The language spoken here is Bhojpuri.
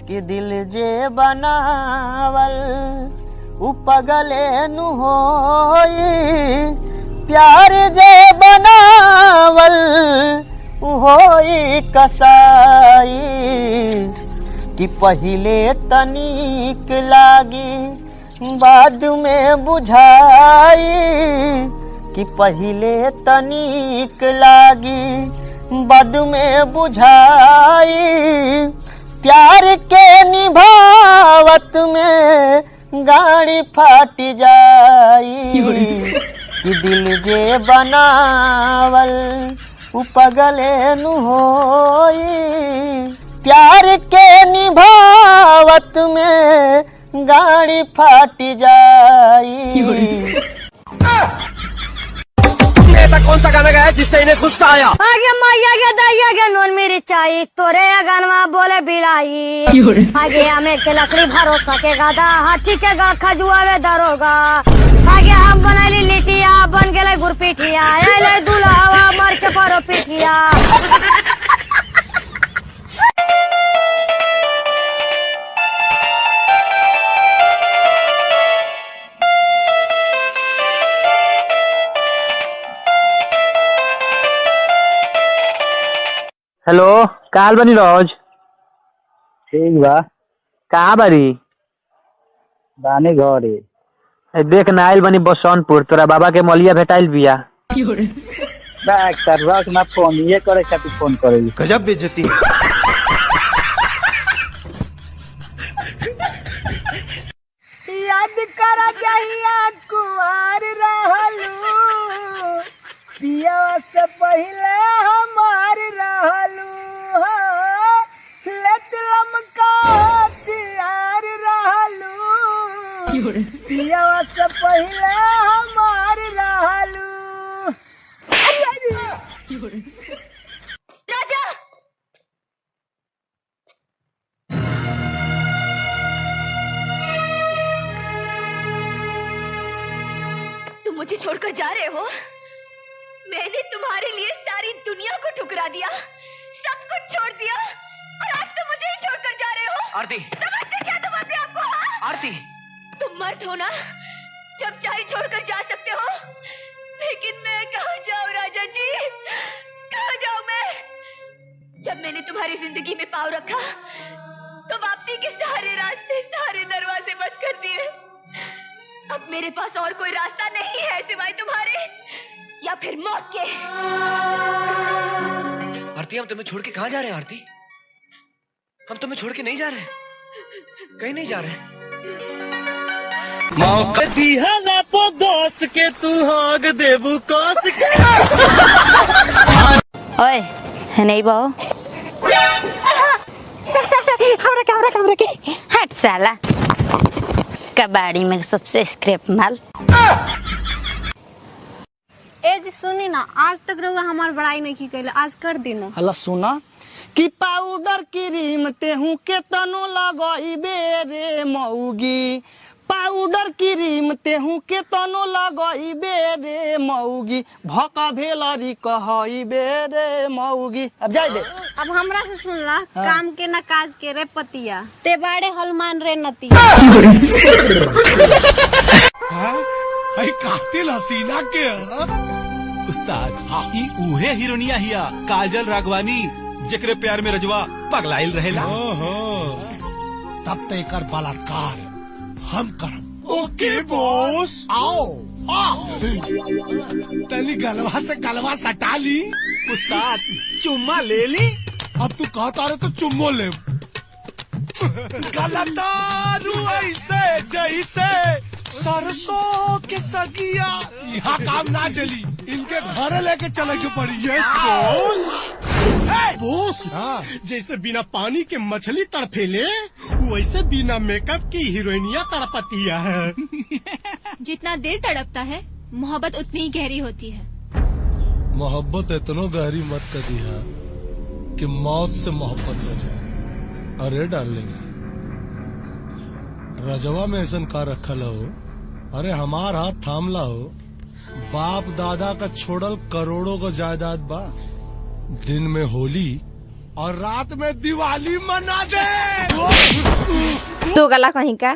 कि दिल जे बनावल उ पगले नु होई, प्यार जे बनावल उ होई कसाई। कि पहिले तनिक लागी बाद में बुझाई, कि पहिले तनिक लागी बाद में बुझाई। प्यार के निभावत में गाड़ी फाट जाई, कि दिल जे बनावल उ पगले नु होई, प्यार के निभावत में गाड़ी फाट जाई। ऐसा कौन सा गाना गाया जिससे इन्हें गुस्सा आया? आगे मैया के दैया के नून मिर्चाई तोरे गानवा बोले बिलाई। आगे हमें के लकड़ी भरोसा के गादा हाथी के गा खजुआवे दरोगा। आगे हम बनैली लिटिया बन गेले गुरपिठिया, एले दुल्हावा मर के परो पिठिया। हेलो, काल बनी रोज ठीक बा। कहाँ बारी? बानी घरे। देख ना आइल बनी बसौनपुर, तोरा बाबा के मलिया भेटाइल बिया। रख ना फोन, ये करे खातिर फोन करे। गजब बेइज्जती है। याद करा चाहिए कुमार रहलू, पिया से पहले हमार रहलू। लतलम का हथियार रहलू, पिया से पहले हमार रहलू। राजा तुम मुझे छोड़कर जा रहे हो? मैंने तुम्हारे लिए सारी दुनिया को ठुकरा दिया, सब कुछ छोड़ दिया, और आज तुम मुझे ही छोड़कर जा रहे हो। आरती, समझते क्या तुम अपने आप को? हाँ? आरती, तुम मर्द हो ना, जब चाहे छोड़कर जा सकते हो, लेकिन मैं कहाँ जाऊँ राजा जी, कहाँ जाऊँ मैं? जब मैंने तुम्हारी जिंदगी में पाँव रखा तो वापसी के सारे रास्ते, सारे दरवाजे बंद कर दिए। अब मेरे पास और कोई रास्ता नहीं है सिवाय तुम्हारे या फिर मौत के। आरती, हम तुम्हें छोड़ के कहाँ जा रहे हैं? आरती, हम तुम्हें छोड़ के नहीं जा रहे, कहीं नहीं जा रहे। मौका दिया ना पो दोस्त के तू हाग देबू कोस के। ओए नहीं बाओ, हमरा के हट साला, कबाड़ी में सबसे स्क्रैप माल। ए जी सुनी ना, आज तक रहुआ हमार बड़ाई नहीं की कैले, आज कर देना। हला सुना कि पाउडर क्रीम तेहू के तनो लगइबे रे मौगी, पाउडर क्रीम तेहू के तनो लगइबे रे मौगी, भका भेलरी कहइबे रे मौगी। अब जाय दे। अब हमरा से सुनला, काम के ना काज के रे पतिया, ते बाड़े हलमान रे नतिया। अरे कातिल हसीना के उस्ताद, ई उहे हीरोनिया हिया काजल राघवानी, जेकरे प्यार में रजवा पगलाइल रहेला। तब तक एकर बलात्कार हम करब। ओके बॉस, आओ तनी गलवा से गलवा सटा ली। उस्ताद चुम्मा ले ली। अब तू कहता रहे तो चुम्मो ले। गलतारू ऐसे जैसे सरसों के सगिया, यहाँ काम ना चली, इनके घर लेके चले के पड़ी। Yes boss. बॉस, जैसे बिना पानी के मछली तड़फेले, वैसे बिना मेकअप की हीरोइनिया तड़पतिया है। जितना दिल तड़पता है, मोहब्बत उतनी ही गहरी होती है। मोहब्बत इतना गहरी मत कर दिया कि मौत से मोहब्बत हो जाए। अरे डार्लिंग, रजवा में ऐसा का रखल हो, अरे हमार हाथ थामला हो। बाप दादा का छोड़ल करोड़ों का जायदाद बा। दिन में होली और रात में दिवाली मना दे। तू गला कहीं का